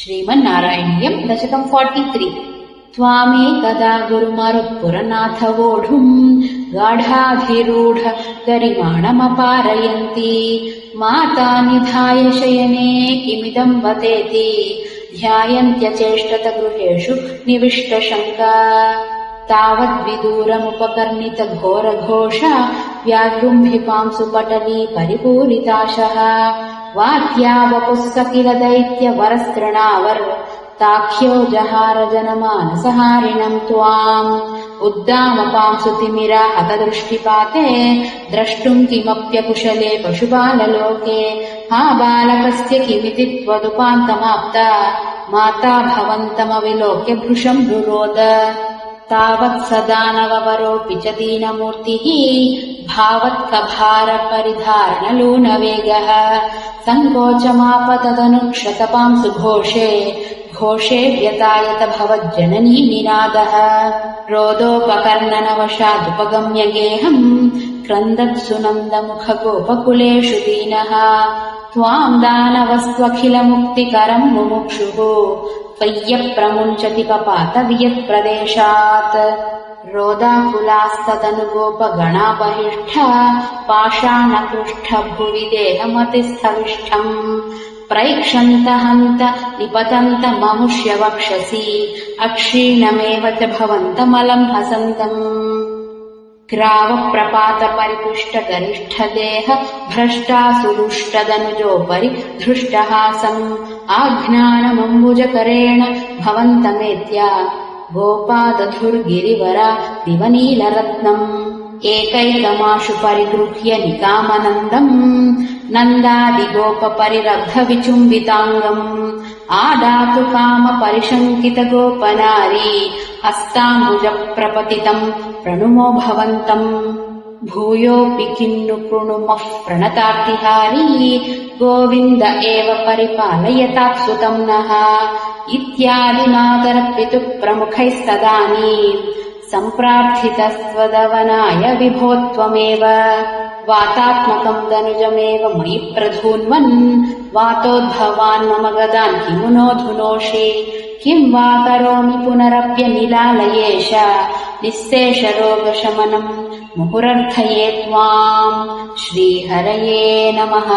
श्रीमन्नारायणीयम् दशकम् 43। त्वामेकदा गुरुमरुत्पुरनाथ वोढुम् गाढाधिरूढ गरिमाणमपारयन्ति माता निधाय शयने किमिदम् वतेति ध्यायन्त्यचेष्टत गृहेषु निविष्टशङ्का तावद्विदूरमुपकर्णित घोरघोष व्यागृम्भिपांसु पटली परिपूरिताशः वात्या वपुस्स किल दैत्यवरस्तृणावर् ताख्यो जहार जनमानसहारिणम् त्वाम् उद्दामपांसु तिमिरा हतदृष्टिपाते द्रष्टुम् किमप्यकुशले पशुबाललोके हा बालकस्य किमिति त्वदुपान्तमाप्ता माता भवन्तमविलोक्य भृशम् रुरोद तावत् सदानववरोऽपि च दीनमूर्तिः भावत्कभारपरिधारणलोनवेगः सङ्कोचमापतदनुक्षतपांसु घोषे व्यतायत भवज्जननी निनादः रोदोपकर्णनवशादुपगम्य गेहम् क्रन्दत्सुनन्दमुखगोपकुलेषु दीनः त्वाम् दानवस्त्वखिलमुक्तिकरम् मुमुक्षुः त्वय्यप्रमुञ्चति पपात वियत्प्रदेशात् रोदाकुलास्तदनुगोपगणापहिष्ठ पाषाणकृष्ठ भुवि देहमतिस्थविष्ठम् प्रैक्षन्त हन्त निपतन्त ममुष्य वक्षसि अक्षीणमेव च भवन्तमलम् हसन्तम् ग्रावप्रपात परिपुष्ट गरिष्ठ देह भ्रष्टासुरुष्टदनुजोपरि धृष्टहासम् आज्ञानमम्बुजकरेण भवन्तमेत्य गोपादधुर्गिरिवरा दिवनीलरत्नम् एकैकमाशु परिगृह्य निकामनन्दम् नन्दादिगोपपरिरब्धविचुम्बिताङ्गम् आदातु कामपरिशङ्कितगोपनारी हस्ताम्बुजप्रपतितम् प्रणुमो भवन्तम् भूयोऽपि किन्नु कृणुमः प्रणतार्तिहारी गोविन्द एव परिपालयतात् सुतम् नः इत्यादिमातरपितुः प्रमुखैस्तदानीम् सम्प्रार्थितस्त्वदवनाय विभो त्वमेव वातात्मकम् दनुजमेव मयि प्रधून्वन् वातोद्भवान् मम गदान् किमुनोऽधुनोषि किम् वा करोमि पुनरप्यनिलालयेश निःशेषरोगशमनम् मुहुरर्थये त्वाम् श्रीहरये नमः।